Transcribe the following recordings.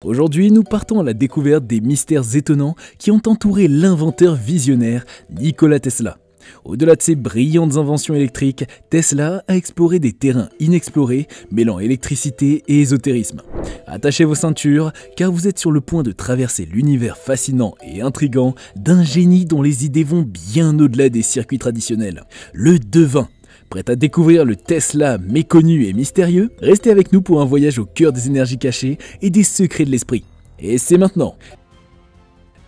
Aujourd'hui, nous partons à la découverte des mystères étonnants qui ont entouré l'inventeur visionnaire Nikola Tesla. Au-delà de ses brillantes inventions électriques, Tesla a exploré des terrains inexplorés, mêlant électricité et ésotérisme. Attachez vos ceintures, car vous êtes sur le point de traverser l'univers fascinant et intrigant d'un génie dont les idées vont bien au-delà des circuits traditionnels. Le devin. Prêt à découvrir le Tesla méconnu et mystérieux? Restez avec nous pour un voyage au cœur des énergies cachées et des secrets de l'esprit. Et c'est maintenant.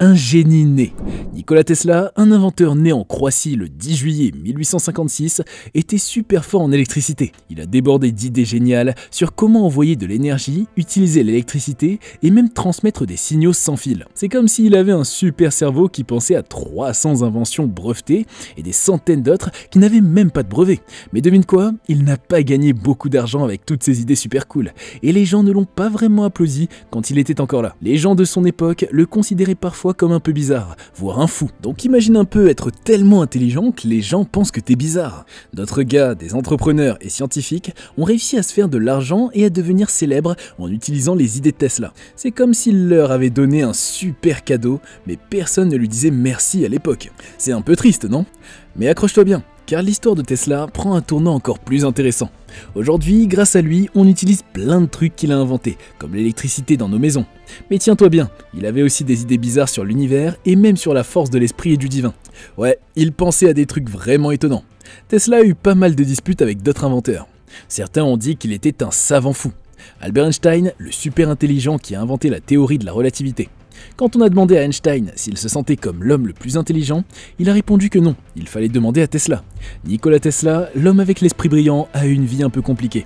Un génie né. Nikola Tesla, un inventeur né en Croatie le 10 juillet 1856, était super fort en électricité. Il a débordé d'idées géniales sur comment envoyer de l'énergie, utiliser l'électricité et même transmettre des signaux sans fil. C'est comme s'il avait un super cerveau qui pensait à 300 inventions brevetées et des centaines d'autres qui n'avaient même pas de brevet. Mais devine quoi? Il n'a pas gagné beaucoup d'argent avec toutes ces idées super cool. Et les gens ne l'ont pas vraiment applaudi quand il était encore là. Les gens de son époque le considéraient parfois comme un peu bizarre, voire un fou. Donc imagine un peu être tellement intelligent que les gens pensent que t'es bizarre. D'autres gars, des entrepreneurs et scientifiques, ont réussi à se faire de l'argent et à devenir célèbres en utilisant les idées de Tesla. C'est comme s'il leur avait donné un super cadeau, mais personne ne lui disait merci à l'époque. C'est un peu triste, non? Mais accroche-toi bien, car l'histoire de Tesla prend un tournant encore plus intéressant. Aujourd'hui, grâce à lui, on utilise plein de trucs qu'il a inventés, comme l'électricité dans nos maisons. Mais tiens-toi bien, il avait aussi des idées bizarres sur l'univers et même sur la force de l'esprit et du divin. Ouais, il pensait à des trucs vraiment étonnants. Tesla a eu pas mal de disputes avec d'autres inventeurs. Certains ont dit qu'il était un savant fou. Albert Einstein, le super intelligent qui a inventé la théorie de la relativité. Quand on a demandé à Einstein s'il se sentait comme l'homme le plus intelligent, il a répondu que non, il fallait demander à Tesla. Nikola Tesla, l'homme avec l'esprit brillant, a eu une vie un peu compliquée.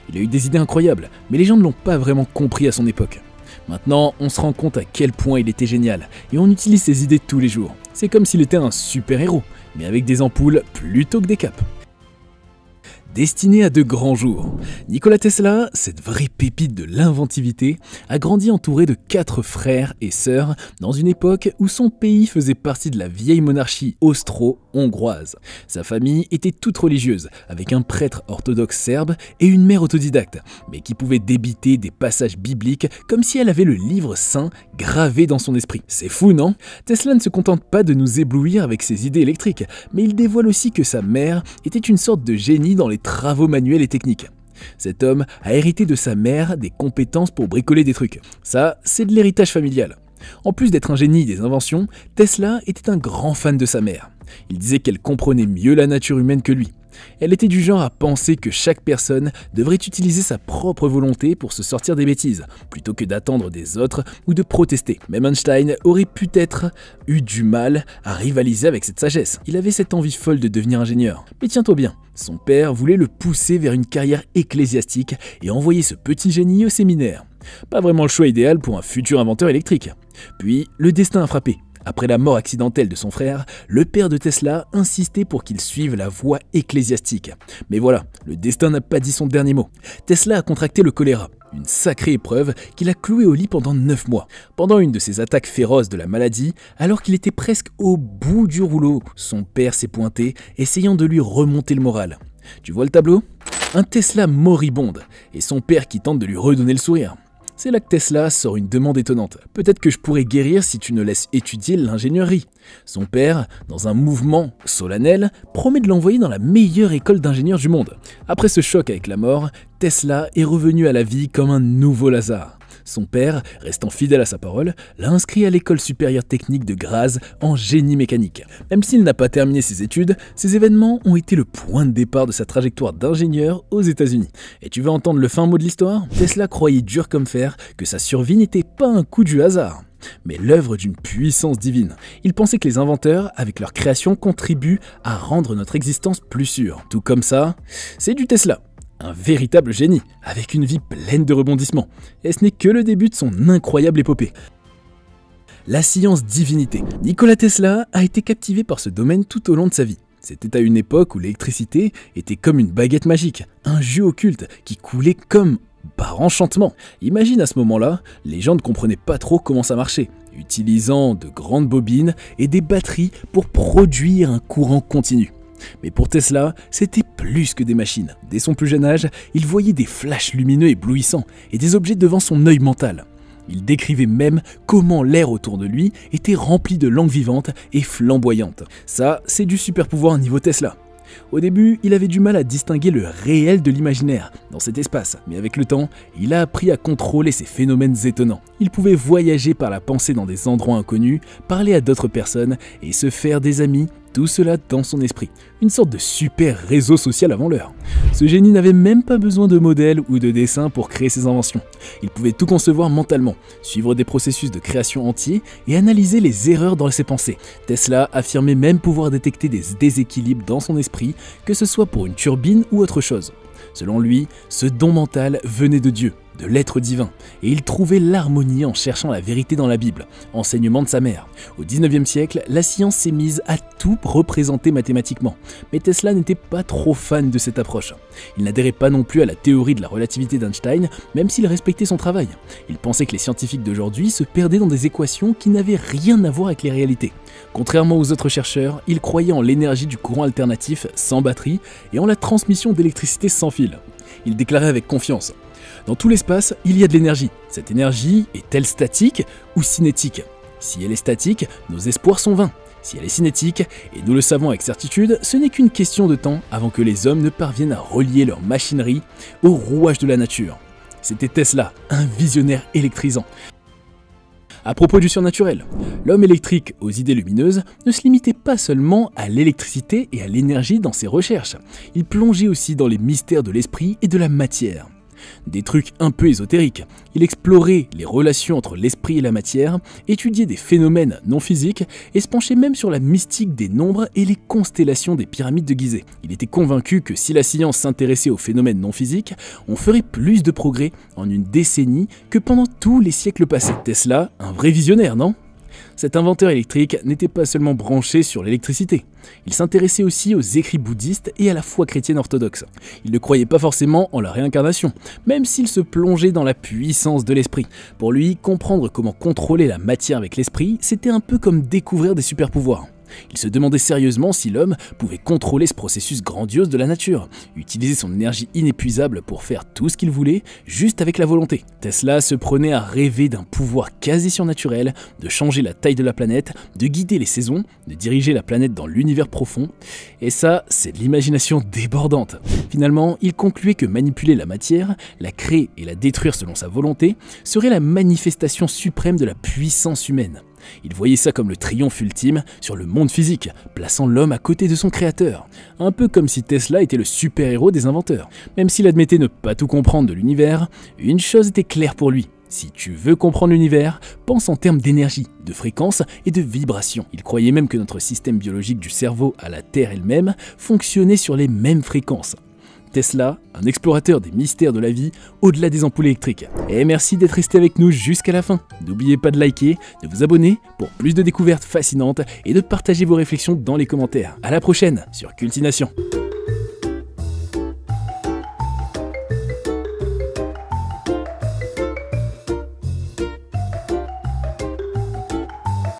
Il a eu des idées incroyables, mais les gens ne l'ont pas vraiment compris à son époque. Maintenant, on se rend compte à quel point il était génial, et on utilise ses idées tous les jours. C'est comme s'il était un super-héros, mais avec des ampoules plutôt que des capes. Destiné à de grands jours. Nikola Tesla, cette vraie pépite de l'inventivité, a grandi entouré de 4 frères et sœurs dans une époque où son pays faisait partie de la vieille monarchie austro-hongroise. Sa famille était toute religieuse, avec un prêtre orthodoxe serbe et une mère autodidacte, mais qui pouvait débiter des passages bibliques comme si elle avait le livre saint gravé dans son esprit. C'est fou, non? Tesla ne se contente pas de nous éblouir avec ses idées électriques, mais il dévoile aussi que sa mère était une sorte de génie dans les travaux manuels et techniques. Cet homme a hérité de sa mère des compétences pour bricoler des trucs. Ça, c'est de l'héritage familial. En plus d'être un génie des inventions, Tesla était un grand fan de sa mère. Il disait qu'elle comprenait mieux la nature humaine que lui. Elle était du genre à penser que chaque personne devrait utiliser sa propre volonté pour se sortir des bêtises, plutôt que d'attendre des autres ou de protester. Même Einstein aurait peut-être eu du mal à rivaliser avec cette sagesse. Il avait cette envie folle de devenir ingénieur. Mais tiens-toi bien, son père voulait le pousser vers une carrière ecclésiastique et envoyer ce petit génie au séminaire. Pas vraiment le choix idéal pour un futur inventeur électrique. Puis, le destin a frappé. Après la mort accidentelle de son frère, le père de Tesla insistait pour qu'il suive la voie ecclésiastique. Mais voilà, le destin n'a pas dit son dernier mot. Tesla a contracté le choléra, une sacrée épreuve qui l'a cloué au lit pendant 9 mois. Pendant une de ces attaques féroces de la maladie, alors qu'il était presque au bout du rouleau, son père s'est pointé, essayant de lui remonter le moral. Tu vois le tableau? Un Tesla moribonde, et son père qui tente de lui redonner le sourire. C'est là que Tesla sort une demande étonnante. Peut-être que je pourrais guérir si tu ne laisses étudier l'ingénierie. Son père, dans un mouvement solennel, promet de l'envoyer dans la meilleure école d'ingénieurs du monde. Après ce choc avec la mort, Tesla est revenu à la vie comme un nouveau Lazare. Son père, restant fidèle à sa parole, l'a inscrit à l'école supérieure technique de Graz en génie mécanique. Même s'il n'a pas terminé ses études, ces événements ont été le point de départ de sa trajectoire d'ingénieur aux États-Unis. Et tu veux entendre le fin mot de l'histoire? Tesla croyait dur comme fer que sa survie n'était pas un coup du hasard, mais l'œuvre d'une puissance divine. Il pensait que les inventeurs, avec leur création, contribuent à rendre notre existence plus sûre. Tout comme ça, c'est du Tesla. Un véritable génie, avec une vie pleine de rebondissements. Et ce n'est que le début de son incroyable épopée. La science-divinité. Nikola Tesla a été captivé par ce domaine tout au long de sa vie. C'était à une époque où l'électricité était comme une baguette magique, un jus occulte qui coulait comme par enchantement. Imagine à ce moment-là, les gens ne comprenaient pas trop comment ça marchait, utilisant de grandes bobines et des batteries pour produire un courant continu. Mais pour Tesla, c'était plus que des machines. Dès son plus jeune âge, il voyait des flashs lumineux éblouissants et des objets devant son œil mental. Il décrivait même comment l'air autour de lui était rempli de langues vivantes et flamboyantes. Ça, c'est du super pouvoir niveau Tesla. Au début, il avait du mal à distinguer le réel de l'imaginaire dans cet espace, mais avec le temps, il a appris à contrôler ces phénomènes étonnants. Il pouvait voyager par la pensée dans des endroits inconnus, parler à d'autres personnes et se faire des amis, tout cela dans son esprit. Une sorte de super réseau social avant l'heure. Ce génie n'avait même pas besoin de modèles ou de dessins pour créer ses inventions. Il pouvait tout concevoir mentalement, suivre des processus de création entiers et analyser les erreurs dans ses pensées. Tesla affirmait même pouvoir détecter des déséquilibres dans son esprit, que ce soit pour une turbine ou autre chose. Selon lui, ce don mental venait de Dieu, de l'être divin, et il trouvait l'harmonie en cherchant la vérité dans la Bible, enseignement de sa mère. Au 19e siècle, la science s'est mise à tout représenter mathématiquement, mais Tesla n'était pas trop fan de cette approche. Il n'adhérait pas non plus à la théorie de la relativité d'Einstein, même s'il respectait son travail. Il pensait que les scientifiques d'aujourd'hui se perdaient dans des équations qui n'avaient rien à voir avec les réalités. Contrairement aux autres chercheurs, il croyait en l'énergie du courant alternatif sans batterie et en la transmission d'électricité sans fil. Il déclarait avec confiance: dans tout l'espace, il y a de l'énergie. Cette énergie est-elle statique ou cinétique? Si elle est statique, nos espoirs sont vains. Si elle est cinétique, et nous le savons avec certitude, ce n'est qu'une question de temps avant que les hommes ne parviennent à relier leur machinerie au rouage de la nature. C'était Tesla, un visionnaire électrisant. À propos du surnaturel, l'homme électrique aux idées lumineuses ne se limitait pas seulement à l'électricité et à l'énergie dans ses recherches, il plongeait aussi dans les mystères de l'esprit et de la matière. Des trucs un peu ésotériques. Il explorait les relations entre l'esprit et la matière, étudiait des phénomènes non physiques et se penchait même sur la mystique des nombres et les constellations des pyramides de Gizeh. Il était convaincu que si la science s'intéressait aux phénomènes non physiques, on ferait plus de progrès en une décennie que pendant tous les siècles passés. Tesla, un vrai visionnaire, non ? Cet inventeur électrique n'était pas seulement branché sur l'électricité, il s'intéressait aussi aux écrits bouddhistes et à la foi chrétienne orthodoxe. Il ne croyait pas forcément en la réincarnation, même s'il se plongeait dans la puissance de l'esprit. Pour lui, comprendre comment contrôler la matière avec l'esprit, c'était un peu comme découvrir des super-pouvoirs. Il se demandait sérieusement si l'homme pouvait contrôler ce processus grandiose de la nature, utiliser son énergie inépuisable pour faire tout ce qu'il voulait, juste avec la volonté. Tesla se prenait à rêver d'un pouvoir quasi surnaturel, de changer la taille de la planète, de guider les saisons, de diriger la planète dans l'univers profond. Et ça, c'est de l'imagination débordante. Finalement, il concluait que manipuler la matière, la créer et la détruire selon sa volonté, serait la manifestation suprême de la puissance humaine. Il voyait ça comme le triomphe ultime sur le monde physique, plaçant l'homme à côté de son créateur. Un peu comme si Tesla était le super-héros des inventeurs. Même s'il admettait ne pas tout comprendre de l'univers, une chose était claire pour lui. Si tu veux comprendre l'univers, pense en termes d'énergie, de fréquence et de vibration. Il croyait même que notre système biologique du cerveau à la Terre elle-même fonctionnait sur les mêmes fréquences. Tesla, un explorateur des mystères de la vie au-delà des ampoules électriques. Et merci d'être resté avec nous jusqu'à la fin. N'oubliez pas de liker, de vous abonner pour plus de découvertes fascinantes et de partager vos réflexions dans les commentaires. À la prochaine sur Cultination.